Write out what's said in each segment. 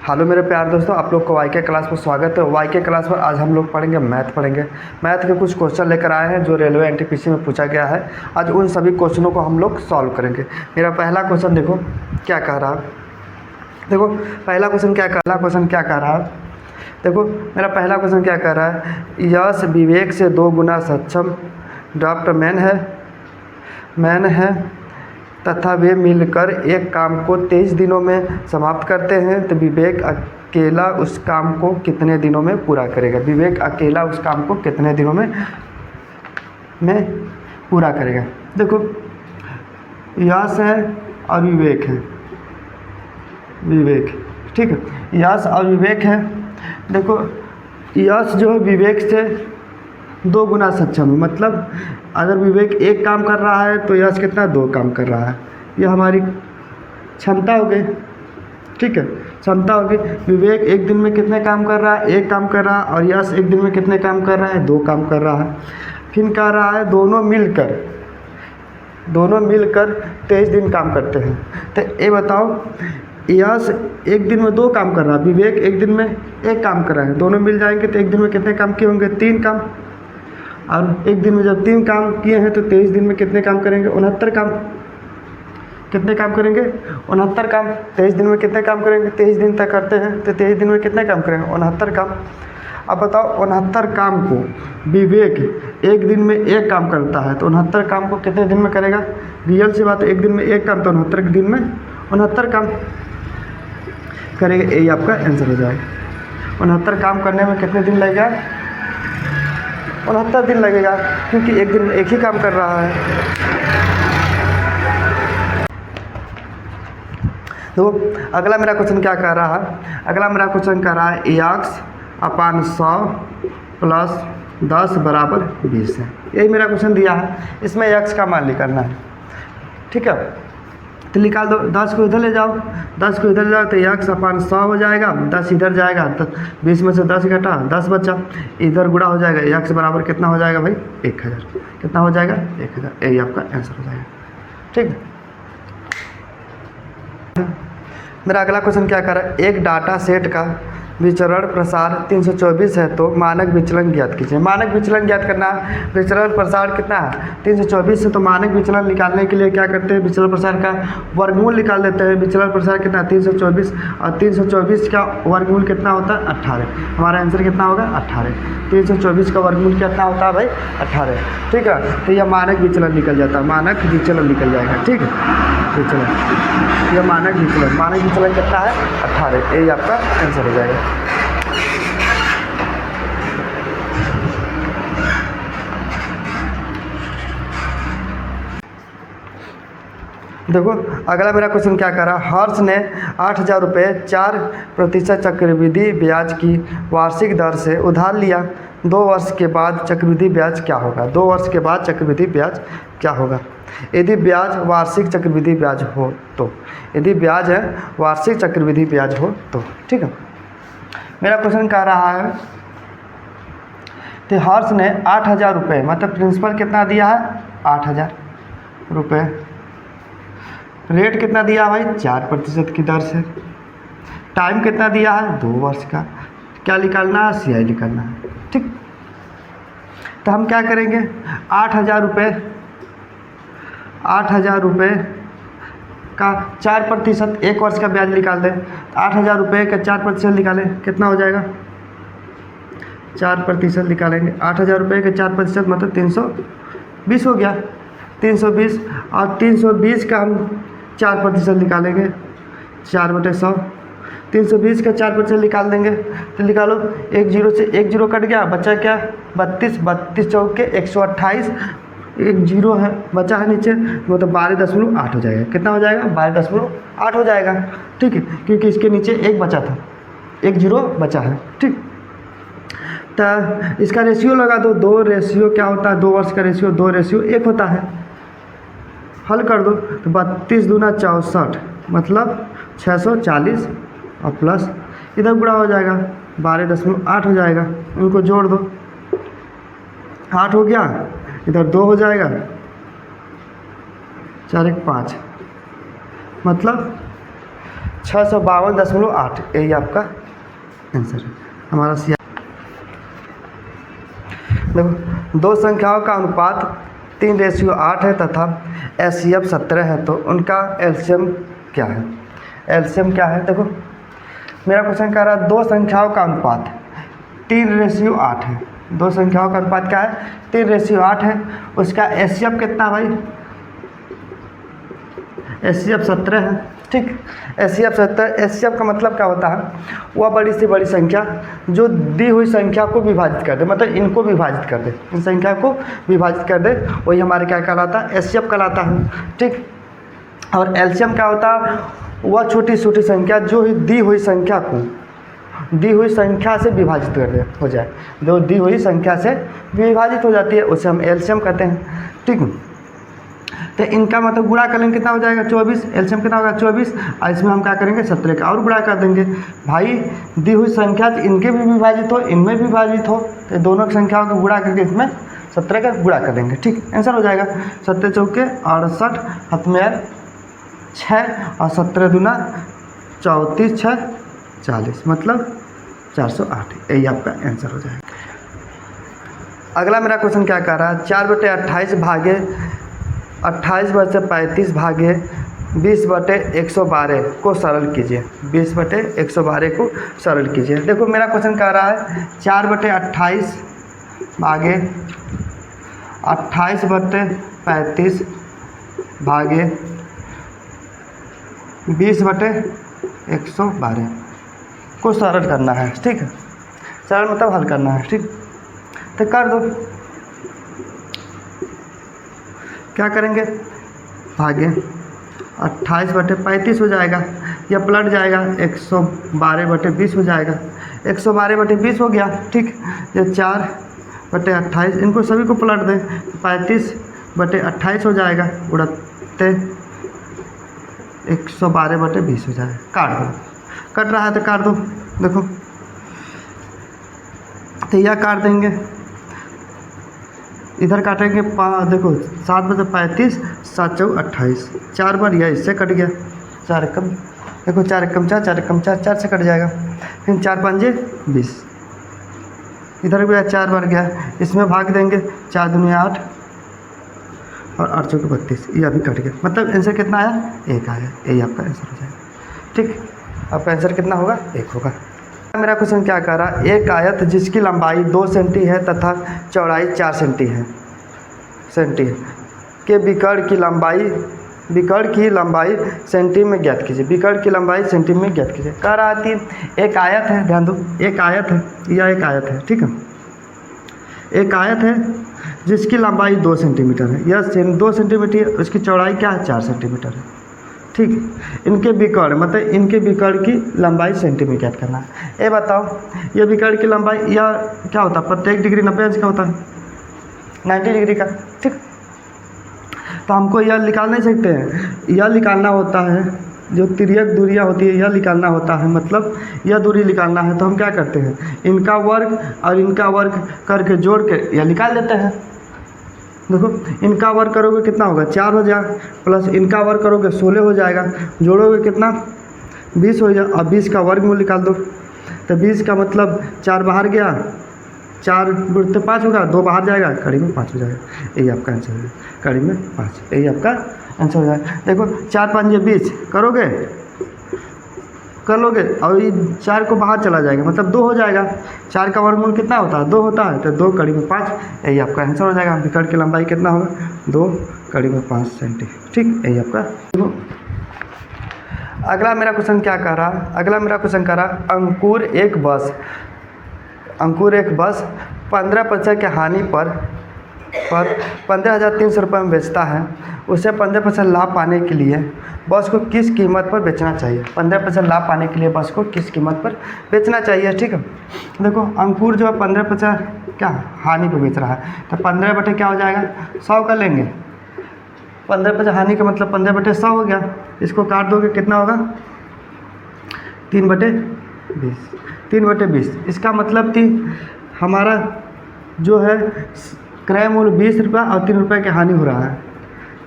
Hello मेरे प्यार दोस्तों, आप लोग को वाई के क्लास में स्वागत है। वाई के क्लास में आज हम लोग पढ़ेंगे मैथ के कुछ क्वेश्चन लेकर आए हैं जो रेलवे एनटीपीसी में पूछा गया है। आज उन सभी क्वेश्चनों को हम लोग सॉल्व करेंगे। मेरा पहला क्वेश्चन देखो क्या कह रहा है। देखो पहला क्वेश्चन क्या कह रहा है। देखो मेरा पहला क्वेश्चन क्या कह रहा है, यश विवेक से 2 गुना सक्षम ड्राफ्ट मैन है तथा वे मिलकर एक काम को 23 दिनों में समाप्त करते हैं, तो विवेक अकेला उस काम को कितने दिनों में पूरा करेगा। विवेक अकेला उस काम को कितने दिनों में पूरा करेगा। देखो यश है और विवेक ठीक है, यश और विवेक है। देखो यश जो है विवेक से 2 गुना सक्षम है, मतलब अगर विवेक एक काम कर रहा है तो यश कितना 2 काम कर रहा है। यह हमारी क्षमता हो गई, ठीक है, क्षमता हो गई। विवेक एक दिन में कितने काम कर रहा है, 1 काम कर रहा है, और यश एक दिन में कितने काम कर रहा है, 2 काम कर रहा है। फिर कह रहा है दोनों मिलकर 23 दिन काम करते हैं। तो ये बताओ, यश एक दिन में 2 काम कर रहा है, विवेक एक दिन में 1 काम कर रहा है, दोनों मिल जाएंगे तो एक दिन में कितने काम किए होंगे, 3 काम। और एक दिन में जब 3 काम किए हैं तो 23 दिन में कितने काम करेंगे, 69 काम। कितने काम करेंगे, 69 काम। 23 दिन में कितने काम करेंगे, 23 दिन तक करते हैं तो 23 दिन में कितने काम करेंगे, 69 काम। अब बताओ 69 काम को विवेक एक दिन में 1 काम करता है, तो 69 काम को कितने दिन में करेगा। रियल सी बात है, एक दिन में 1 काम तो 69 दिन में 69 काम करेगा। यही आपका आंसर हो जाएगा। 69 काम करने में कितने दिन लगेगा, 69 दिन लगेगा, क्योंकि एक दिन में 1 ही काम कर रहा है। तो अगला मेरा क्वेश्चन क्या कह रहा है, अगला मेरा क्वेश्चन कह रहा है x/100 + 10 = 20 है। यही मेरा क्वेश्चन दिया है, इसमें x का मान निकालना है, ठीक है। तो निकाल दो, 10 को इधर ले जाओ, 10 को इधर ले जाओ तो x/100 हो जाएगा, 10 इधर जाएगा तो 20 में से 10 घटा 10 बचा, इधर गुणा हो जाएगा, x बराबर कितना हो जाएगा भाई 1000। कितना हो जाएगा 1000। यही आपका आंसर हो जाएगा, ठीक है। मेरा अगला क्वेश्चन क्या कर रहा है, एक डाटा सेट का विचरण प्रसार 324 है तो मानक विचलन ज्ञात कीजिए। मानक विचलन ज्ञात करना है, विचलन प्रसार कितना है 324 है, तो मानक विचलन निकालने के लिए क्या करते हैं, विचलन प्रसार का वर्गमूल निकाल देते हैं। विचलन प्रसार कितना 324, और 324 का वर्गमूल कितना होता है 18। हमारा आंसर कितना होगा 18। 324 का वर्गमूल कितना होता है भाई 18, ठीक है। तो यह मानक विचलन निकल जाता है, मानक विचलन निकल जाएगा, ठीक है। विचलन, यह मानक विचलन कितना है 18। यही आपका आंसर हो जाएगा। देखो अगला मेरा क्वेश्चन क्या कर रहा है, हर्ष ने 8000 रुपये 4% चक्रवृद्धि ब्याज की वार्षिक दर से उधार लिया। 2 वर्ष के बाद चक्रवृद्धि ब्याज क्या होगा। 2 वर्ष के बाद चक्रवृद्धि ब्याज क्या होगा। यदि ब्याज वार्षिक चक्रवृद्धि ब्याज हो तो, यदि ब्याज है वार्षिक चक्रवृद्धि ब्याज हो तो, ठीक है। मेरा क्वेश्चन कह रहा है कि हर्ष ने 8000 रुपये, मतलब प्रिंसिपल कितना दिया है 8000 रुपये, रेट कितना दिया भाई 4% की दर से, टाइम कितना दिया है 2 वर्ष का। क्या निकालना है, CI निकालना है, ठीक। तो हम क्या करेंगे, 8000 रुपये का 4%, 1 वर्ष का ब्याज निकाल दें। 8000 रुपये का 4% निकालें, कितना हो जाएगा 4% निकालेंगे। 8000 रुपये का 4% मतलब 320 हो गया, 320। और 320 का हम 4% निकालेंगे, 4/100। 320 का 4% निकाल देंगे तो निकालो, 1 0 से 1 0 कट गया, बचा क्या 32, 32 चौके 128, 1 0 है बचा है नीचे, मतलब 12.8 हो जाएगा। कितना हो जाएगा 12.8 हो जाएगा, ठीक है, क्योंकि इसके नीचे 1 बचा था, 1 0 बचा है, ठीक। तो इसका रेशियो लगा दो, 2 रेशियो क्या होता है, 2 वर्ष का रेशियो 2 रेशियो 1 होता है। हल कर दो तो 32 दूना 64, मतलब 640, और प्लस इधर गुणा हो जाएगा 12.8 हो जाएगा। उनको जोड़ दो, 8 हो गया, इधर 2 हो जाएगा, 4 1 5, मतलब 652.8, यही आपका आंसर है हमारा सी। देखो, दो संख्याओं का अनुपात 3:8 है तथा HCF 17 है, तो उनका एलसीएम क्या है? एलसीएम क्या है? देखो, मेरा क्वेश्चन कह रहा है दो संख्याओं का अनुपात 3:8 है। दो संख्याओं का अनुपात क्या है? 3:8 है। उसका HCF कितना भाई? HCF 17 है। ठीक, HCF 17। HCF का मतलब क्या होता है? वह बड़ी से बड़ी संख्या जो दी हुई संख्या को विभाजित कर दे, मतलब इनको विभाजित कर दे, इन संख्या को विभाजित कर दे, वही हमारे क्या कहलाता है? HCF कहलाता है। ठीक, और LCM क्या होता है? वह छोटी छोटी संख्या जो दी हुई संख्या को दी हुई संख्या से विभाजित कर दे हो जाए, जो दी हुई संख्या से विभाजित हो जाती है, उसे हम LCM कहते हैं। ठीक, तो इनका मतलब गुणा करेंगे कितना हो जाएगा? 24। एलसीएम कितना होगा? 24। और इसमें हम क्या करेंगे? 17 का और गुणा कर देंगे। भाई दी हुई संख्या इनके भी विभाजित हो, इनमें भी विभाजित हो, तो दोनों संख्याओं को गुणा करके इसमें 17 का गुणा कर देंगे। ठीक, आंसर हो जाएगा 17 चौके 68, हाथ में 6 और 17 दूना 34, 6 40, मतलब 408, यही आपका आंसर हो जाएगा। अगला मेरा क्वेश्चन क्या कह रहा है? 4/28 भागे 28/35 भागे 20/112 को सरल कीजिए। 20/112 को सरल कीजिए। देखो, मेरा क्वेश्चन कह रहा है 4/28 भागे 28/35 भागे 20/112 को सरल करना है। ठीक है, सरल मतलब हल करना है। ठीक, तो कर दो। क्या करेंगे? भागे 28/35 हो जाएगा, या पलट जाएगा 112/20 हो जाएगा। 112/20 हो गया। ठीक, ये 4/28, इनको सभी को पलट दें, 35/28 हो जाएगा, उड़ते 112/20 हो जाएगा। काट दो, कट रहा है तो काट दो। देखो, तो यह काट देंगे, इधर काटेंगे। देखो, 7/35, 7 चौक 28, 4 बार यह इससे कट गया। 4 एकम, देखो 4 एकम 4, 4 एकम 4, 4 से कट जाएगा। फिर 4 5 20, इधर भी 4 बार गया, इसमें भाग देंगे। 4 दूनी 8 और 8 चौक 32, यह भी कट गया। मतलब आंसर कितना आया? 1 आया। यही आपका आंसर हो जाएगा। ठीक, आपका आंसर कितना होगा? 1 होगा। मेरा क्वेश्चन क्या कह रहा है? एक आयत जिसकी लंबाई 2 सेंटी है तथा चौड़ाई 4 सेंटी है के विकर्ण की लंबाई सेंटी में ज्ञात कीजिए। विकर्ण की लंबाई सेंटी में ज्ञात कीजिए। कह रहा है एक आयत है, ध्यान दो, एक आयत है, यह एक आयत है। ठीक है, एक आयत है जिसकी लंबाई 2 सेंटीमीटर है, यह 2 सेंटीमीटर, उसकी चौड़ाई क्या है? 4 सेंटीमीटर है। ठीक, इनके विकर्ण मतलब इनके विकर्ण की लंबाई सेंटी में ज्ञात करना है। ये बताओ, ये विकर्ण की लंबाई यह क्या होता है? प्रत्येक डिग्री 90 अंश का होता है, 90 डिग्री का। ठीक, तो हमको यह निकाल नहीं सकते हैं, यह निकालना होता है, जो तिर्यक दूरियां होती है यह निकालना होता है, मतलब यह दूरी निकालना है। तो हम क्या करते हैं? इनका वर्ग और इनका वर्ग करके जोड़ के यह निकाल देते हैं। देखो, इनका वर्ग करोगे कितना होगा? 4 हो जाएगा, प्लस इनका वर्ग करोगे 16 हो जाएगा, जोड़ोगे कितना? 20 हो जाएगा। अब 20 का वर्गमूल निकाल दो, तो 20 का मतलब 4 बाहर गया, 4 गुणते 5 होगा, 2 बाहर जाएगा, कड़ी में 5 हो जाएगा। यही आपका आंसर है, कड़ी में 5, यही आपका आंसर हो जाएगा। देखो, 4 5 20 करोगे, कर लोगे, और ये 4 को बाहर चला जाएगा, मतलब 2 हो जाएगा। 4 का वर्गमूल कितना होता है? 2 होता है, तो 2 कड़ी में 5, यही आपका आंसर हो जाएगा। विकर्ण की लंबाई कितना होगा? 2 कड़ी में 5 सेंटी। ठीक, यही आपका। अगला मेरा क्वेश्चन क्या कह रहा है? अगला मेरा क्वेश्चन कह रहा है अंकुर एक बस 15% के हानि पर 15,300 रुपये में बेचता है। उसे 15% लाभ पाने के लिए बस को किस कीमत पर बेचना चाहिए? 15% लाभ पाने के लिए बस को किस कीमत पर बेचना चाहिए? ठीक है, देखो, अंकुर जो है 15% क्या हानि पर बेच रहा है, तो 15 बटे क्या हो जाएगा? 100 का लेंगे। 15% हानि का मतलब 15 बटे 100 हो गया। इसको काट दोगे कितना होगा? 3/20। 3/20, इसका मतलब कि हमारा जो है क्रय मूल्य 20 रुपये और 3 रुपये की हानि हो रहा है।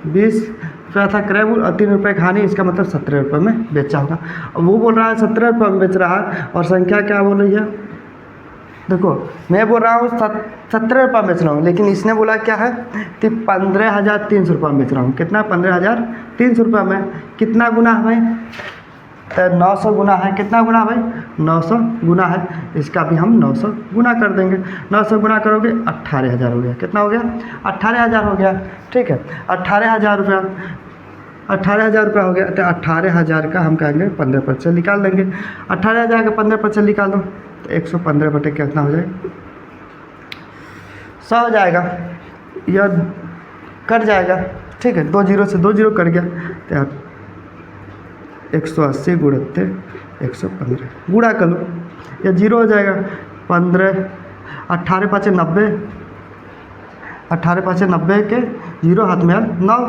20 रुपया था क्रय मूल्य और 3 रुपये का हानि, इसका मतलब 17 रुपये में बेचा होगा। अब वो बोल रहा है 17 रुपये में बेच रहा है और संख्या क्या बोल रही है, देखो मैं बोल रहा हूँ 17 रुपये बेच रहा हूँ, लेकिन इसने बोला क्या है कि 15,300 रुपये में बेच रहा हूँ। कितना 15,300 रुपये में कितना गुना है भाई, तो 900 गुना है। कितना गुना भाई 900 गुना है, इसका भी हम 900 गुना कर देंगे। 900 गुना करोगे 18,000 हो गया। कितना हो गया 18,000 हो गया। ठीक है 18,000 रुपया, 18,000 रुपया हो गया। तो 18,000 का हम कहेंगे 15% निकाल देंगे। 18,000 का 15% निकाल दो तो 115 बटे कितना हो जाएगा 100 हो जाएगा, यह कट जाएगा। ठीक है 2 जीरो से 2 जीरो कट गया तो 180 गुणते 115 गुणा कर लो, यह जीरो हो जाएगा। 15 18 5 90, 18 5 90 के जीरो हाथ में 9,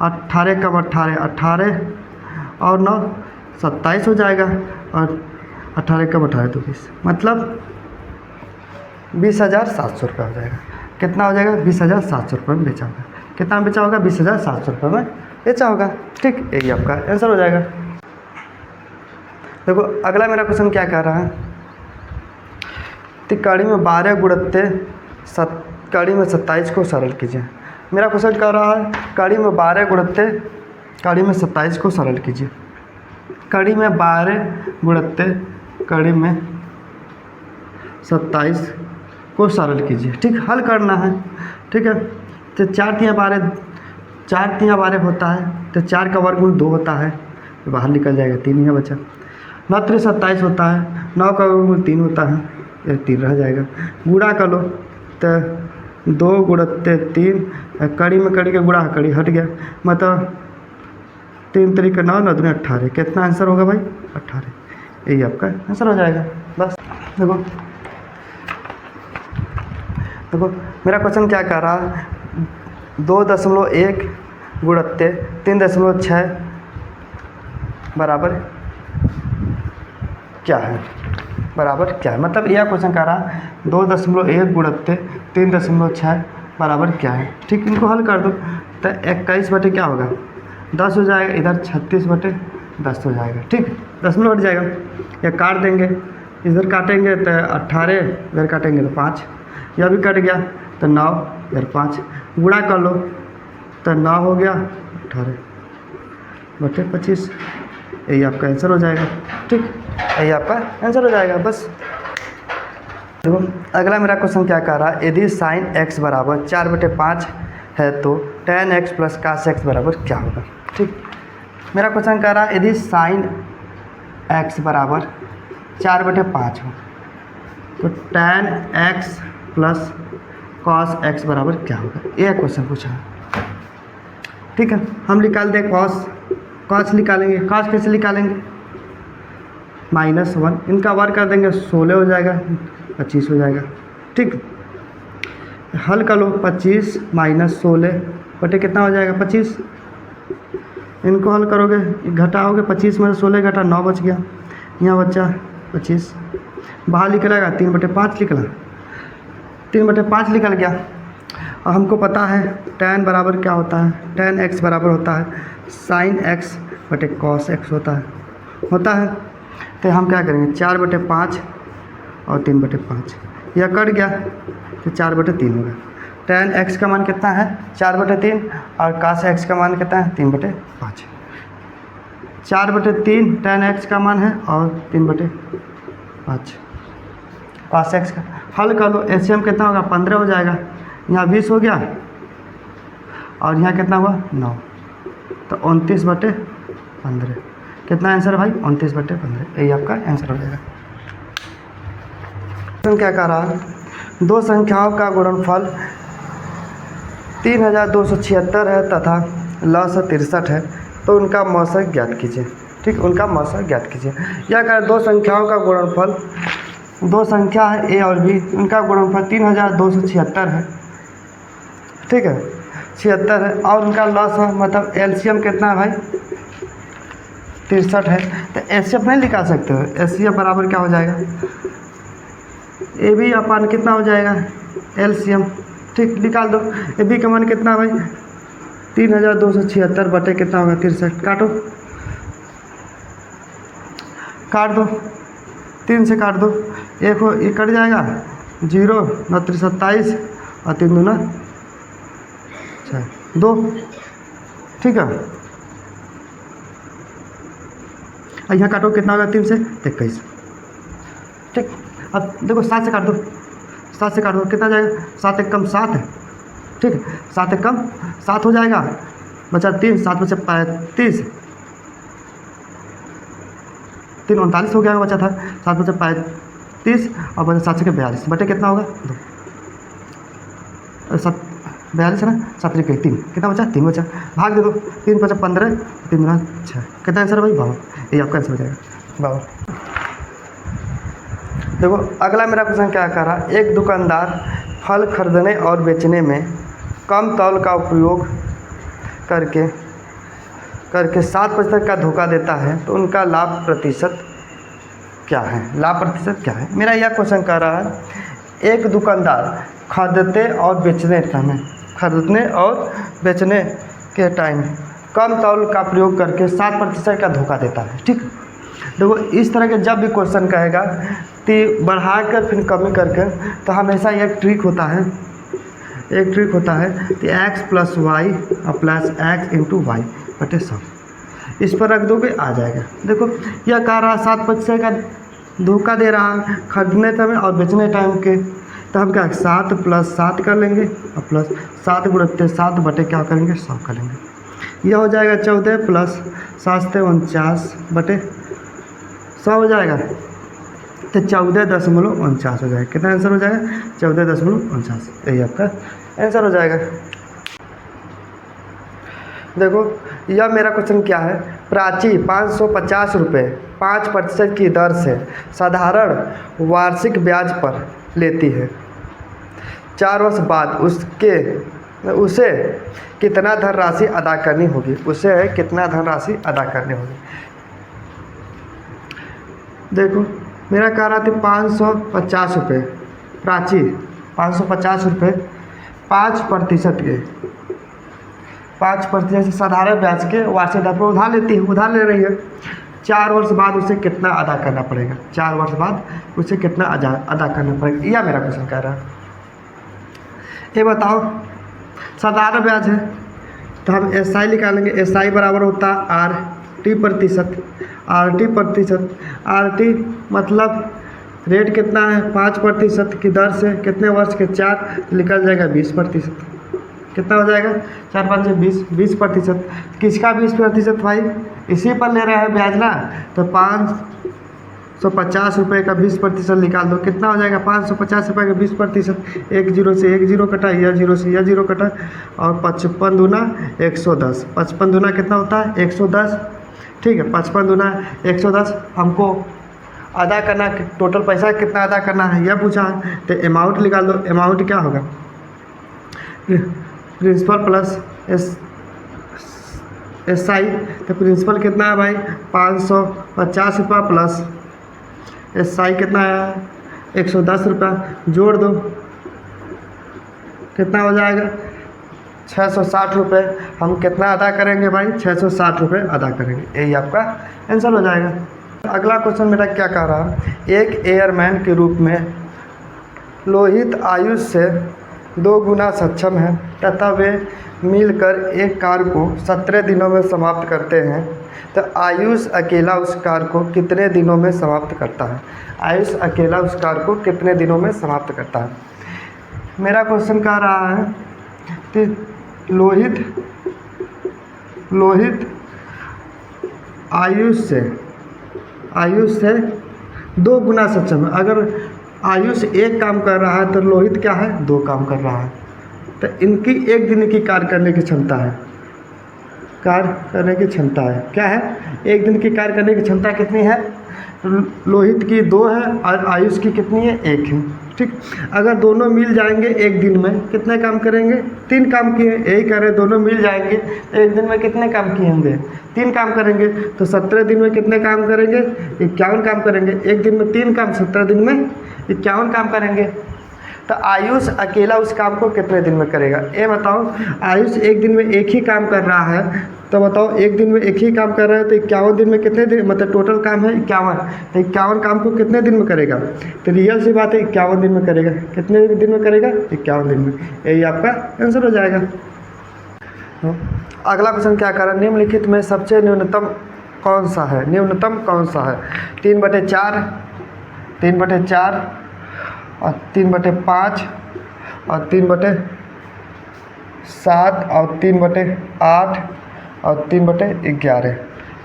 18 कम 18 18 और 9 27 हो जाएगा, और 18 कम 18 तो 20, मतलब 20,700 रुपये हो जाएगा। कितना हो जाएगा 20,700 रुपये में बेचा होगा। कितना बेचा होगा 20,700 रुपये में बेचा होगा। ठीक, यही आपका आंसर हो जाएगा। देखो अगला मेरा क्वेश्चन क्या कह रहा है, तो कड़ी में 12 गुणते कड़ी में 27 को सरल कीजिए। मेरा क्वेश्चन कह रहा है कड़ी में 12 गुणते कड़ी में 27 को सरल कीजिए। कड़ी में 12 गुणते कड़ी में 27 को सरल कीजिए। ठीक, हल करना है। ठीक है, तो 4 तिया 12 होता है, तो 4 का वर्गमूल 2 होता है, तो बाहर निकल जाएगा, 3 यहाँ बचा। 9 3 27 होता है, 9 का वर्गमूल 3 होता है, ये 3 रह जाएगा। गुणा कर लो तो 2 गुणते 3, कड़ी में कड़ी का गुणा कड़ी हट गया, मतलब 3 तरीके 9 9 दूनी 18। कितना आंसर होगा भाई 18, यही आपका आंसर हो जाएगा। बस देखो मेरा क्वेश्चन क्या कह रहा है, 2.1 गुणते 3.6 बराबर क्या है, बराबर क्या है, मतलब यह क्वेश्चन कह रहा है 2.1 गुणते 3.6 बराबर क्या है। ठीक, इनको हल कर दो तो 21 बटे क्या होगा 10 हो जाएगा, इधर 36 बटे 10 हो जाएगा। ठीक, 10 हट जाएगा, या काट देंगे, इधर काटेंगे तो 18, इधर काटेंगे तो 5, यह भी कट गया तो 9, इधर 5, गुणा कर लो तो 9 हो गया 18 बटे 25, यही आपका आंसर हो जाएगा। ठीक, यही आपका आंसर हो जाएगा। बस देखो अगला मेरा क्वेश्चन क्या कह रहा है, यदि साइन x बराबर 4/5 है तो tan x plus cos x बराबर क्या होगा। ठीक, मेरा क्वेश्चन कह रहा है यदि साइन x बराबर 4/5 हो तो tan x plus cos x बराबर क्या होगा, यह क्वेश्चन पूछा है। ठीक है, हम निकाल दें cos निकालेंगे। cos कैसे निकालेंगे, -1, इनका वर्ग कर देंगे 16 हो जाएगा, 25 हो जाएगा। ठीक, हल कर लो 25 - 16 बटे कितना हो जाएगा 25, इनको हल करोगे घटाओगे, 25 में 16 घटा 9 बच गया, यहाँ बच्चा 25, बाहर निकलेगा 3/5 निकला, 3/5 निकल गया। और हमको पता है tan बराबर क्या होता है, tan x बराबर होता है sin x बटे cos x होता है। तो हम क्या करेंगे 4/5 और 3/5, यह कट गया तो 4/3 होगा। tan x का मान कितना है 4/3 और cos x का मान कितना है 3/5। 4/3 tan x का मान है और 3/5 cos x का। हल कर लो, LCM कितना होगा 15 हो जाएगा, यहाँ 20 हो गया और यहाँ कितना हुआ 9, तो 29/15। कितना आंसर है भाई 29/15, यही आपका आंसर हो जाएगा। तो क्या कह रहा है, दो संख्याओं का गुणनफल 3276 है तथा लसागु 63 है, तो उनका मौसक ज्ञात कीजिए। ठीक, उनका मौसक ज्ञात कीजिए। यह कह दो संख्याओं का गुणनफल, दो संख्या है a और b, उनका गुणनफल 3276 है। ठीक है 76 है, और उनका लसागु मतलब LCM कितना है भाई 63 है। तो HCF नहीं निकाल सकते हो, HCF बराबर क्या हो जाएगा AB अपान कितना हो जाएगा LCM। ठीक, निकाल दो, AB का मान कितना है भाई 3276 बटे कितना होगा 63, काट दो 3 से काट दो, एक हो एक कट जाएगा 0 9 3 27 और 3 दूना 2, ठीक है। और यहाँ काटो कितना होगा 3 से 21, ठीक। अब देखो 7 से काट दो, 7 से काट दो कितना जाएगा 7 एक कम 7 है, ठीक है। 7 एक कम 7 हो जाएगा, बचा 3, 7 बचा 35, 3 39 हो गया, बचा था 7 बचा 35 और बचा 7 से 42 बटे कितना होगा 2, 7 42 है ना, 7 3 कितना बचा 3 बचा, भाग दे दो 3 बचा 15 3 गुना 6, कितना आंसर भाई 52, ये आपका आंसर हो जाएगा 52। देखो अगला मेरा क्वेश्चन क्या कह रहा है, एक दुकानदार फल खरीदने और बेचने में कम तौल का उपयोग करके 7% का धोखा देता है तो उनका लाभ प्रतिशत क्या है, लाभ प्रतिशत क्या है। मेरा यह क्वेश्चन कह रहा है एक दुकानदार खरीदने और बेचने के टाइम कम तौल का प्रयोग करके 7% का धोखा देता है, ठीक। देखो इस तरह के जब भी क्वेश्चन कहेगा तो बढ़ा कर फिर कमी करके, तो हमेशा एक ट्रिक होता है कि x plus y plus x into y बटे 100, इस पर रख दोगे आ जाएगा। देखो यह कह रहा 7% का धोखा दे रहा है खरीदने समय और बेचने टाइम के, तो हम क्या 7 प्लस 7 कर लेंगे और प्लस 7 गुणित 7 बटे क्या करेंगे 100 कर लेंगे। यह हो जाएगा 14 प्लस 7 से 49 बटे 100 हो जाएगा, तो 14.49 हो जाएगा। कितना आंसर हो जाएगा 14.49, यही आपका आंसर हो जाएगा। देखो यह मेरा क्वेश्चन क्या है, प्राची 550 रुपये 5% की दर से साधारण वार्षिक ब्याज पर लेती है, 4 वर्ष बाद उसे कितना धनराशि अदा करनी होगी, देखो मेरा कह रहा था 550 रुपये, प्राची 550 रुपये 5% के 5% से साधारण ब्याज के वार्षिक दर पर उधार ले रही है, 4 वर्ष बाद उसे कितना अदा करना पड़ेगा, 4 वर्ष बाद उसे कितना अदा करना पड़ेगा, यह मेरा क्वेश्चन कह रहा है। ये बताओ साधारण ब्याज है तो हम SI निकालेंगे, SI बराबर होता है RT मतलब रेट कितना है 5% की दर से कितने वर्ष के 4 निकल जाएगा 20%, कितना हो जाएगा 4 5 20%, किसका 20% भाई, इसी पर ले रहा है ब्याज ना, तो 550 रुपये का 20% निकाल दो, कितना हो जाएगा 550 रुपये का 20%, 1 0 से 1 0 कटा, यह 0 से यह 0 कटा और 55 दूना 110, 55 दूना कितना होता है 110, ठीक है। 55 दूना 110 हमको अदा करना, टोटल पैसा कितना अदा करना है यह पूछा है, तो अमाउंट निकाल दो, अमाउंट क्या होगा प्रिंसिपल प्लस SI, तो प्रिंसिपल कितना है भाई 550 रुपये प्लस SI कितना है 110 रुपये, जोड़ दो कितना हो जाएगा 660 रुपये। हम कितना अदा करेंगे भाई 660 रुपये अदा करेंगे, यही आपका आंसर हो जाएगा। अगला क्वेश्चन मेरा क्या कह रहा है, एक एयरमैन के रूप में लोहित आयुष से 2 गुना सक्षम है तथा वे मिलकर एक कार को 17 दिनों में समाप्त करते हैं, तो आयुष अकेला उस कार को कितने दिनों में समाप्त करता है, आयुष अकेला उस कार को कितने दिनों में समाप्त करता है। मेरा क्वेश्चन कह रहा है कि लोहित आयुष से 2 गुना सक्षम है। अगर आयुष एक काम कर रहा है तो लोहित क्या है 2 काम कर रहा है, तो इनकी एक दिन की कार्य करने की क्षमता है, क्या है, एक दिन की कार्य करने की क्षमता कितनी है, लोहित की 2 है और आयुष की कितनी है 1 है, ठीक। अगर दोनों मिल जाएंगे एक दिन में कितने काम करेंगे 3 काम किए, यही करें दोनों मिल जाएंगे एक दिन में कितने काम किए होंगे 3 काम करेंगे, तो 17 दिन में कितने काम करेंगे 51 काम करेंगे, एक दिन में 3 काम 17 दिन में 51 काम करेंगे। तो आयुष अकेला उस काम को कितने दिन में करेगा? ये बताओ, आयुष एक दिन में एक ही काम कर रहा है, तो बताओ एक दिन में एक ही काम कर रहा है तो 51 दिन में कितने दिन, मतलब टोटल काम है 51, तो 51 काम को कितने दिन में करेगा? तो रियल सी बात है 51 दिन में करेगा। कितने दिन में करेगा? 51 दिन में। यही आपका आंसर हो जाएगा। अगला क्वेश्चन क्या कर रहा है? निम्नलिखित में सबसे न्यूनतम कौन सा है? न्यूनतम कौन सा है? 3/4, 3/4 और 3/5 और 3/7 और 3/8 और 3/11।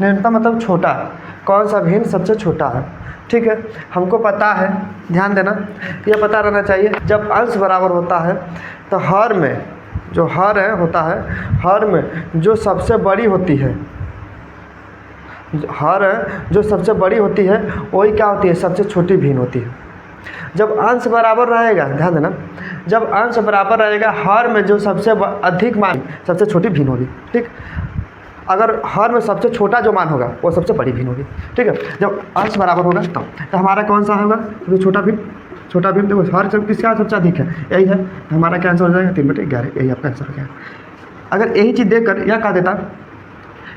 न्यूनतम मतलब छोटा, कौन सा भिन्न सबसे छोटा है? ठीक है, हमको पता है, ध्यान देना, यह पता रहना चाहिए जब अंश बराबर होता है तो हर में जो हर है होता है, हर में जो सबसे बड़ी होती है, हर जो सबसे बड़ी होती है वही क्या होती है? सबसे छोटी भिन्न होती है। जब अंश बराबर रहेगा, ध्यान देना, जब अंश बराबर रहेगा हर में जो सबसे अधिक मान सबसे छोटी भिन्न होगी। ठीक, अगर हर में सबसे छोटा जो मान होगा वो सबसे बड़ी भिन्न होगी। ठीक है, जब अंश बराबर होगा तब तो हमारा कौन सा होगा? तो छोटा भिन्न, छोटा भिन्न देखो हर सब किसका सबसे अधिक है? यही है, तो हमारा क्या आंसर हो जाएगा? 3/11। यही आपका आंसर हो जाएगा। अगर यही चीज़ देख कर यह कह देता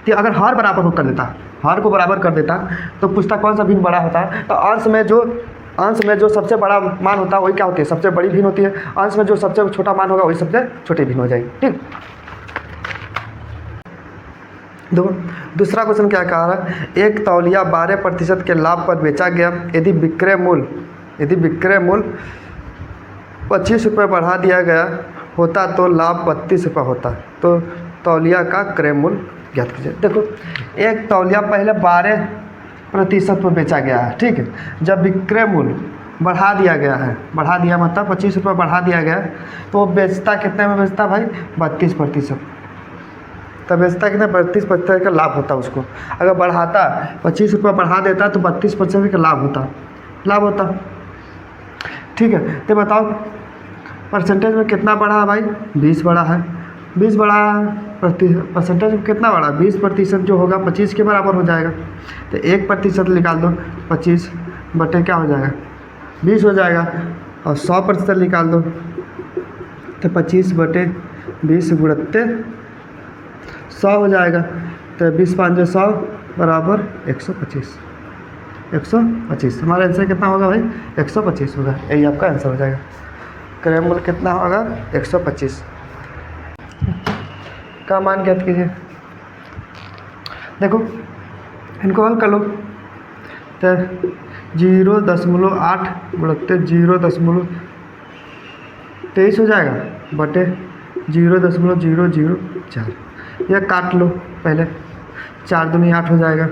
कि अगर हर बराबर हो कर देता, हर को बराबर कर देता तो पूछता कौन सा भिन्न बड़ा होता है? तो अंश में जो सबसे बड़ा मान होता है वही क्या होती है? सबसे बड़ी भिन्न होती है। अंश में जो सबसे छोटा मान होगा वही सबसे छोटी भिन्न हो जाएगी। ठीक, देखो दूसरा क्वेश्चन क्या कह रहा है? एक तौलिया 12% के लाभ पर बेचा गया, यदि विक्रय मूल्य 25 रुपये बढ़ा दिया गया होता तो लाभ 32 रुपये होता। तो तौलिया का क्रय मूल्य ज्ञात कीजिए। देखो एक तौलिया पहले 12% पर बेचा गया है। ठीक है, जब विक्रय मूल्य बढ़ा दिया गया है, बढ़ा दिया मतलब 25 रुपये बढ़ा दिया गया, तो वो बेचता कितने में बेचता भाई? 32%। तब बेचता कितना? 32% का लाभ होता उसको। अगर बढ़ाता 25 रुपये बढ़ा देता तो 32% का लाभ होता। ठीक है, तो बताओ परसेंटेज में कितना बढ़ा है भाई? 20 बढ़ा है। 20 बढ़ा परसेंटेज में कितना बढ़ा? 20% जो होगा 25 के बराबर हो जाएगा। तो 1% निकाल दो, 25 बटे क्या हो जाएगा? 20 हो जाएगा। और 100% निकाल दो तो 25/20 गुणित 100 हो जाएगा। तो 20×5 100 बराबर 125। 125 हमारा आंसर कितना होगा भाई? 125 होगा। यही आपका आंसर हो जाएगा। क्रय मूल्य कितना होगा? 125 का मान ज्ञात कीजिए। देखो इनको हल कर लो तो 0.8 गुणित 0.23 हो जाएगा बटे 0.004। यह काट लो पहले, 4 दूनी 8 हो जाएगा।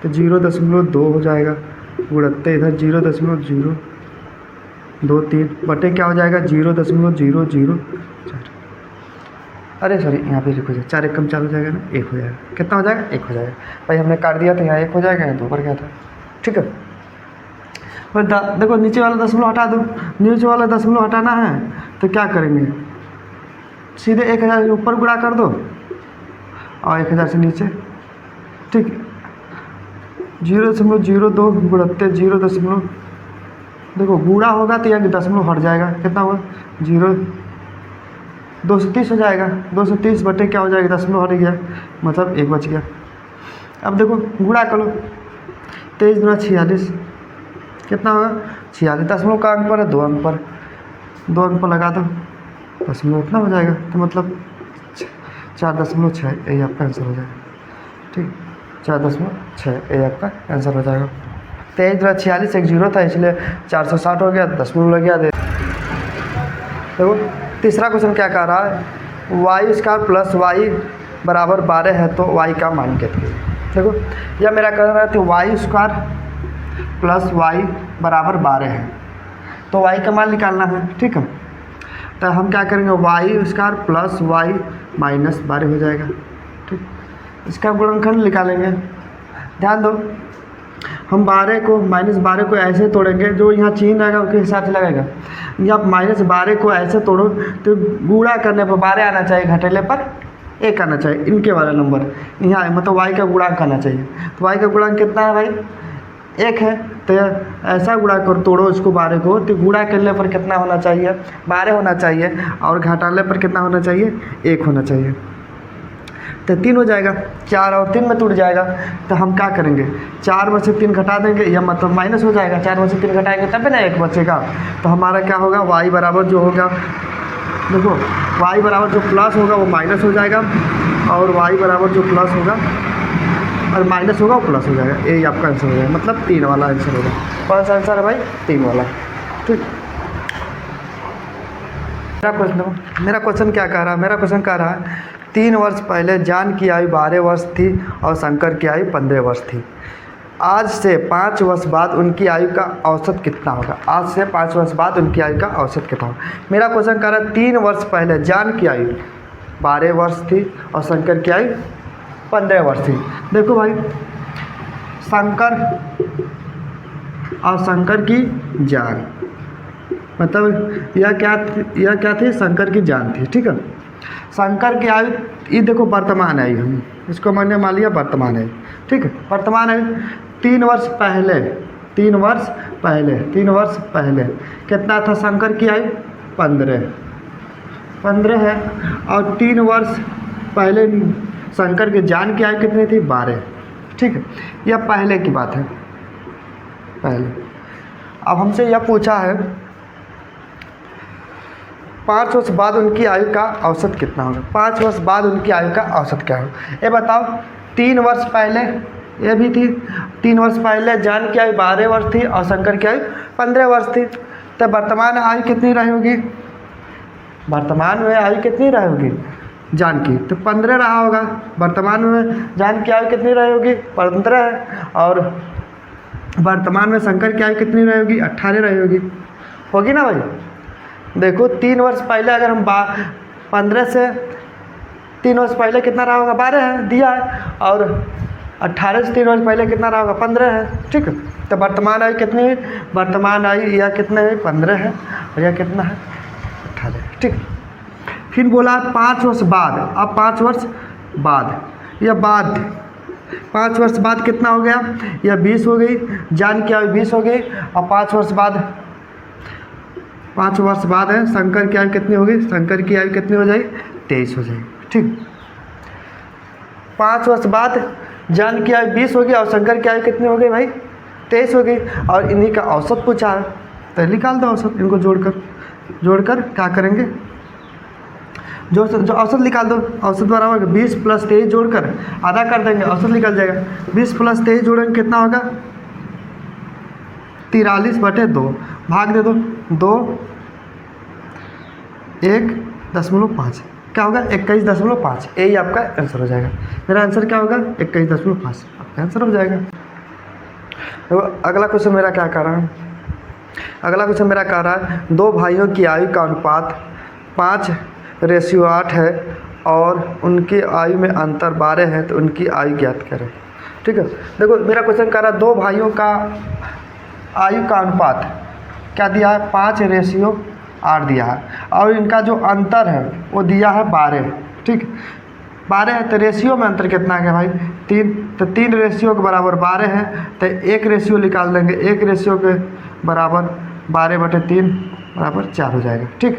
तो 0.2 हो जाएगा गुणित इधर 0.023 बटे क्या हो जाएगा? 0.004। अरे सॉरी, यहाँ पे लिखो 4 1 कम 4 हो जाएगा ना, 1 हो जाएगा। कितना हो जाएगा? 1 हो जाएगा भाई। हमने काट दिया तो यहाँ 1 हो जाएगा, यहाँ 2 पर क्या था। ठीक है, पर देखो नीचे वाला दशमलव हटा दो। नीचे वाला दशमलव हटाना है तो क्या करेंगे? सीधे 1000 ऊपर गुणा कर दो और 1000 से नीचे। ठीक, 0.02 गुणित 0. देखो गुणा होगा तो यहाँ दशमलव हट जाएगा। कितना होगा? 230 हो जाएगा। 230 बटे क्या हो जाएगा? दशमलव हट गया, मतलब 1 बच गया। अब देखो गुणा करो, 23 गुना 46 कितना होगा? 46। दशमलव का अंक पर है, 2 अंक पर, 2 अंक पर लगा दो, दशमलव इतना हो जाएगा। तो मतलब 4.6। यही आपका आंसर हो जाएगा। ठीक, 4.6 यही आपका आंसर हो जाएगा। 23 गुना 46 एक 0 था, इसलिए 460 हो गया, दशमलव लग गया। देखो तीसरा क्वेश्चन क्या कह रहा है? y² प्लस y बराबर 12 है तो y का मान ज्ञात कीजिए। देखो यह मेरा कह रहा है कि y² प्लस y बराबर 12 है तो y का मान निकालना है। ठीक है, तो हम क्या करेंगे? y² प्लस y माइनस 12 हो जाएगा। ठीक, इसका गुणनखंड निकालेंगे। ध्यान दो, हम 12 को -12 को ऐसे तोड़ेंगे, जो यहाँ चिन्ह आएगा उसके हिसाब से लगेगा। यहाँ -12 को ऐसे तोड़ो तो गुणा करने पर 12 आना चाहिए, घटेले पर 1 आना चाहिए। इनके वाला नंबर यहाँ मतलब y का गुणांक आना चाहिए। तो y का गुणांक कितना है भाई? 1 है, तो ऐसा गुणा कर तोड़ो इसको 12 को, तो गुणा करने पर कितना होना चाहिए, 12 होना चाहिए, और घटाने पर कितना होना चाहिए, 1 होना चाहिए। तो 3 हो जाएगा, 4 और 3 में टूट जाएगा। तो हम क्या करेंगे, 4 में से 3 घटा देंगे, या मतलब माइनस हो जाएगा, 4 में से 3 घटाएंगे तब ना 1 बचेगा। तो हमारा क्या होगा, y बराबर जो होगा, देखो y बराबर जो प्लस होगा वो माइनस हो जाएगा, और y बराबर जो प्लस होगा और माइनस होगा वो प्लस हो जाएगा। यही आपका आंसर हो जाएगा, मतलब 3 वाला आंसर होगा। कौन सा आंसर है भाई, 3 वाला। ठीक, मेरा क्वेश्चन क्या कह रहा है, मेरा क्वेश्चन कह रहा है 3 वर्ष पहले जान की आयु 12 वर्ष थी और शंकर की आयु 15 वर्ष थी। आज से 5 वर्ष बाद उनकी आयु का औसत कितना होगा। आज से 5 वर्ष बाद उनकी आयु का औसत कितना होगा। मेरा क्वेश्चन कह रहा है 3 वर्ष पहले जान की आयु 12 वर्ष थी और शंकर की आयु 15 वर्ष थी। देखो भाई, शंकर और शंकर की जान, मतलब यह क्या थी, शंकर की जान थी। ठीक है, शंकर की आयु, ये देखो वर्तमान आयु, हम इसको मैंने मान लिया वर्तमान आयु। ठीक है, वर्तमान आयु 3 वर्ष पहले, 3 वर्ष पहले कितना था शंकर की आयु, 15 है, और 3 वर्ष पहले शंकर की जान की आयु कितनी थी, 12। ठीक है, यह पहले की बात है, पहले। अब हमसे यह पूछा है 5 वर्ष बाद उनकी आयु का औसत कितना होगा। 5 वर्ष बाद उनकी आयु का औसत क्या होगा, ये बताओ। 3 वर्ष पहले ये भी थी, 3 वर्ष पहले जान की आयु 12 वर्ष थी और शंकर की आयु 15 वर्ष थी। तो वर्तमान आयु कितनी रही होगी, वर्तमान में आयु कितनी रही होगी जान की, तो 15 रहा होगा। वर्तमान में जान की आयु कितनी रही होगी, 15 है, और वर्तमान में शंकर की आयु कितनी रही होगी, 18 रही होगी ना भाई। देखो 3 वर्ष पहले अगर हम 15 से 3 वर्ष पहले कितना रहा होगा, 12 है दिया है, और 18 से 3 वर्ष पहले कितना रहा होगा, 15 है। ठीक है, तो वर्तमान आयु कितनी है, वर्तमान आयु यह कितना है, 15 है, और यह कितना है, 18। ठीक, फिर बोला 5 वर्ष बाद। अब 5 वर्ष बाद, यह बाद 5 वर्ष बाद कितना हो गया, यह 20 हो गई, जान की आयु 20 हो गई, और 5 वर्ष बाद है शंकर की आयु कितनी होगी, शंकर की आयु कितनी हो जाएगी, 23 हो जाएगी। ठीक, 5 वर्ष बाद जान की आयु 20 होगी और शंकर की आयु कितनी हो गई भाई, 23 हो गई, और इन्हीं का औसत पूछा है, तो निकाल दो औसत। इनको जोड़कर क्या करेंगे, जो औसत निकाल दो। औसत बराबर 20 + 23 जोड़कर आधा कर देंगे, औसत निकल जाएगा। 20 + 23 जोड़ेंगे कितना होगा, 43/2, भाग दे दो, 2 1.5 क्या होगा, 21.5। यही आपका आंसर हो जाएगा। मेरा आंसर क्या होगा, 21.5 आपका आंसर हो जाएगा। तो अगला क्वेश्चन मेरा क्या कर रहा है, अगला क्वेश्चन मेरा कह रहा है 2 भाइयों की आयु का अनुपात 5:8 है और उनकी आयु में अंतर 12 है, तो उनकी आयु ज्ञात करें। ठीक है, देखो मेरा क्वेश्चन कह रहा है 2 भाइयों का आयु का अनुपात क्या दिया है, 5:8 दिया है, और इनका जो अंतर है वो दिया है 12। ठीक, 12 है, तो रेशियो में अंतर कितना है भाई, 3। तो 3 रेशियो के बराबर 12 है, तो 1 रेशियो निकाल देंगे, 1 रेशियो के बराबर 12/3 बराबर 4 हो जाएगा। ठीक,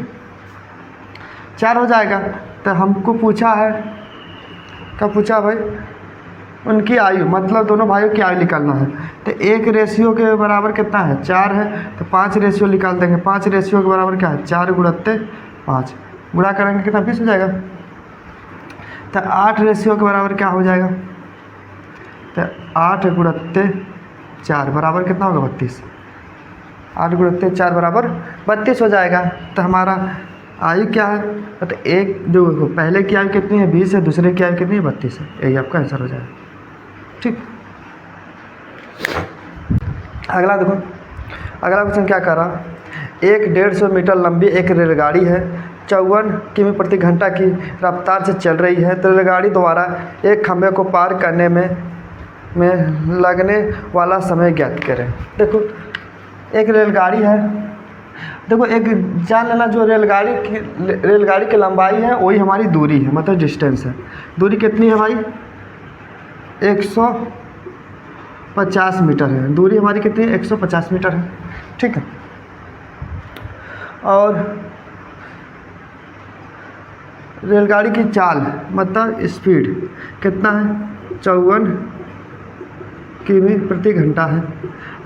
4 हो जाएगा। तो हमको पूछा है, क्या पूछा भाई, उनकी आयु, मतलब दोनों भाइयों की आयु निकालना है। तो 1 रेशियो के बराबर कितना है, 4 है, तो 5 रेशियो निकाल देंगे। 5 रेशियो के बराबर क्या है, 4 × 5, गुणा करेंगे कितना, 20 हो जाएगा। तो 8 रेशियो के बराबर क्या हो जाएगा, तो 8 × 4 बराबर कितना होगा, 32। 8 × 4 बराबर 32 हो जाएगा। तो हमारा आयु क्या है, तो एक जो पहले की आयु कितनी है, 20 है, दूसरे की आयु कितनी है, 32 है। यही आपका आंसर हो जाएगा। ठीक, अगला देखो, अगला क्वेश्चन क्या कर रहा, 150 मीटर लंबी एक रेलगाड़ी है, 54 किमी प्रति घंटा की रफ्तार से चल रही है। तो रेलगाड़ी द्वारा एक खंभे को पार करने में लगने वाला समय ज्ञात करें। देखो एक रेलगाड़ी है, देखो एक जान लेना, जो रेलगाड़ी की लंबाई है वही हमारी दूरी है, मतलब डिस्टेंस है। दूरी कितनी है भाई, 50 मीटर है। दूरी हमारी कितनी है? 150 मीटर है। ठीक है। और रेलगाड़ी की चाल मतलब स्पीड कितना है? 54 किमी प्रति घंटा है।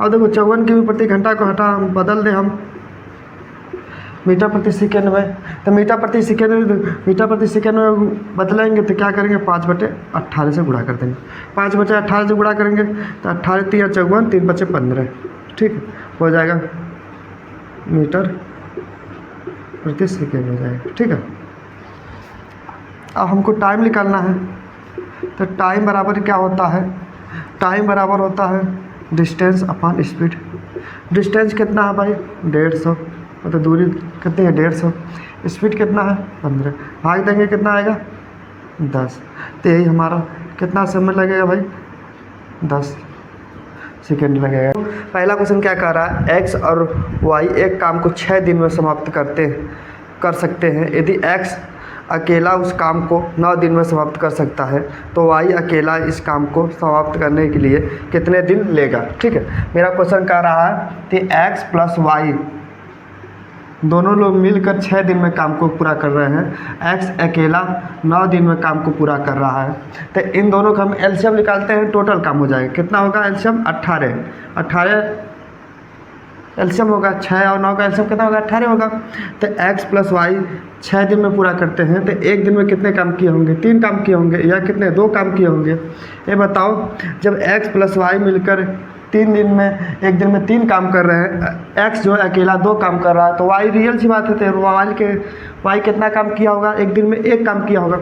अब देखो 54 किमी प्रति घंटा को हटा हम बदल दें हम मीटर प्रति सेकेंड में, तो मीटर प्रति सेकेंड में बदलेंगे तो क्या करेंगे? 5/18 से गुणा कर देंगे। 5/18 से गुणा करेंगे तो 18 3 54, 3 बचे 15। ठीक है, हो जाएगा मीटर प्रति सेकेंड हो जाएगा। ठीक है। अब हमको टाइम निकालना है, तो टाइम बराबर क्या होता है? टाइम बराबर होता है डिस्टेंस अपॉन स्पीड। डिस्टेंस कितना है भाई? 150, तो दूरी कितनी है? 150। स्पीड कितना है? 15। भाग देंगे कितना आएगा? 10। तो यही हमारा कितना समय लगेगा भाई? 10 सेकेंड लगेगा। पहला क्वेश्चन क्या कह रहा है? एक्स और वाई एक काम को 6 दिन में समाप्त कर सकते हैं। यदि एक्स अकेला उस काम को 9 दिन में समाप्त कर सकता है तो वाई अकेला इस काम को समाप्त करने के लिए कितने दिन लेगा? ठीक है। मेरा क्वेश्चन कह रहा है कि एक्स प्लस वाई दोनों लोग मिलकर 6 दिन में काम को पूरा कर रहे हैं। एक्स अकेला 9 दिन में काम को पूरा कर रहा है। तो इन दोनों का हम एलसीएम निकालते हैं, टोटल काम हो जाएगा। कितना होगा एलसीएम? 18 एलसीएम होगा। 6 और 9 का एलसीएम कितना होगा? 18 होगा। तो एक्स प्लस वाई 6 दिन में पूरा करते हैं, तो एक दिन में कितने काम किए होंगे? 3 काम किए होंगे, या कितने? 2 काम किए होंगे। ये बताओ, जब एक्स प्लस वाई मिलकर 3 दिन में एक दिन में 3 काम कर रहे हैं, एक्स जो है अकेला 2 काम कर रहा है, तो वाई रियल सी बात है, तो वाई कितना काम किया होगा? एक दिन में 1 काम किया होगा।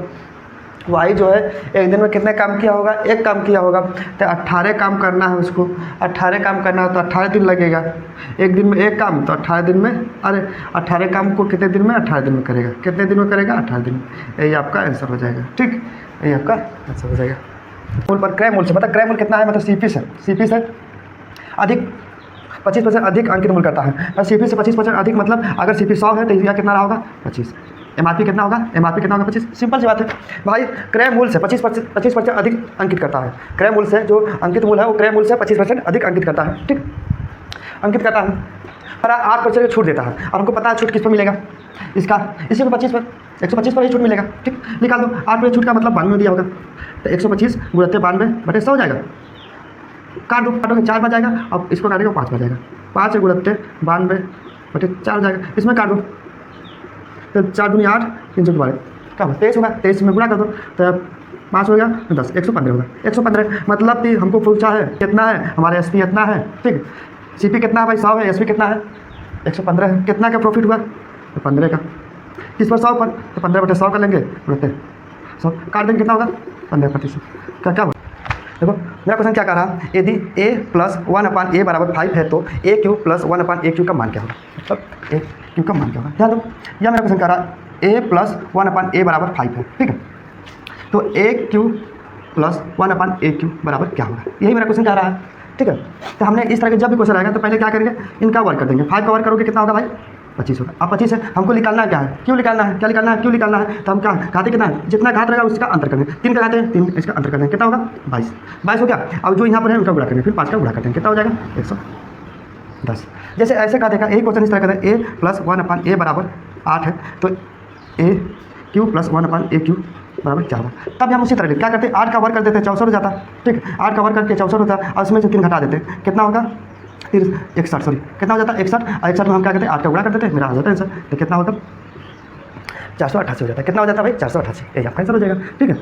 वाई जो है एक दिन में कितने काम किया होगा? 1 काम किया होगा। तो 18 काम करना है उसको, 18 काम करना है तो 18 दिन लगेगा। एक दिन में 1 काम, तो 18 दिन में, अरे 18 काम को कितने दिन में? 18 दिन में करेगा। कितने दिन में करेगा? 18 दिन में। यही आपका आंसर हो जाएगा। ठीक, यही आपका आंसर हो जाएगा। मूल पर क्रय मूल्य से, मतलब क्रय मूल्य कितना है? मतलब सीपी से अधिक 25% अधिक अंकित मूल्य करता है। सीपी से 25% अधिक, मतलब अगर सीपी 100 है तो यह कितना रहा होगा? 25। एमआरपी कितना होगा? एमआरपी कितना होगा? 25। सिंपल सी बात है भाई। क्रय मूल्य से 25% अधिक अंकित करता है। क्रय मूल्य से जो अंकित मूल्य है वो क्रय मूल्य से 25% अधिक अंकित करता है। ठीक, अंकित करता है और 8% छूट देता है। और हमको पता है छूट किस पर मिलेगा? इसका इसी पर 25 पर 125 पर ही छूट मिलेगा। ठीक, निकाल दो। 8% छूट का मतलब 92 दिया होगा, तो 125 गुणित 92/100 हो जाएगा। काट दो, काटोगे 4 बच जाएगा। अब इसको काटेगा 5 बच जाएगा। 5 गुणित 92/4 हो जाएगा। इसमें काट दो, तो 4 दूनी 8, 3 12 क्या होगा? 23 होगा। 23 में गुणा कर दो तो 5 हो गया, 10, 115 होगा। 115 मतलब कि हमको पूछा है कितना है? हमारे एसपी इतना है। ठीक, सीपी कितना है भाई? 100 है। एसपी कितना है? 115 है। कितना का प्रॉफिट हुआ? तो 15 का। किस पर? 100 पर, तो 15/100 कर लेंगे, बोलते 100 काट देंगे, कितना होगा? 15%। क्या होगा? देखो मेरा क्वेश्चन क्या कह रहा है? यदि a + 1/a बराबर 5 है तो a³ + 1/a³ का मान क्या होगा? मतलब a³ का मान क्या होगा? ध्यान दो, यह मेरा क्वेश्चन कह रहा है a + 1/a बराबर 5 है। ठीक है, तो a³ + 1/a³ बराबर क्या होगा? यही मेरा क्वेश्चन कह रहा है। ठीक है, तो हमने इस तरह के जब भी क्वेश्चन आएगा तो पहले क्या करेंगे? इनका वर्क कर देंगे। 5 का वर्क करोगे कितना होगा भाई? 25 होगा। अब 25 है, हमको निकालना क्या है? क्यों निकालना है? क्या निकालना है? क्यों निकालना है? तो हम क्या घाते कितना है? जितना घात रहेगा उसका अंतर करेंगे। 3 का घाते हैं, 3 इसका अंतर करेंगे, कितना होगा? 22 हो गया। अब जो यहाँ पर है उनका गुणा करेंगे, फिर 5 का गुणा करते हैं, कितना हो जाएगा? 110। जैसे ऐसे का देखा, यही क्वेश्चन इस तरह का है। a + 1/a बराबर 8 है, तो a³ + 1/a³ बराबर क्या होगा? तब हम उसी तरह क्या करते हैं? 8 का वर्क कर देते हैं, 64 हो जाता। ठीक, 8 का वर्क करके 64 होता है, और उसमें से 3 घटा देते हैं, कितना होगा? 61, सॉरी कितना हो जाता है? 61। और 61 में हम क्या करते हैं? 8 का गुणा कर देते हैं, मेरा हो जाता है आंसर। तो कितना होगा? 488 हो जाता है। कितना हो जाता है भाई? 488। यही आपका आंसर हो जाएगा। ठीक है।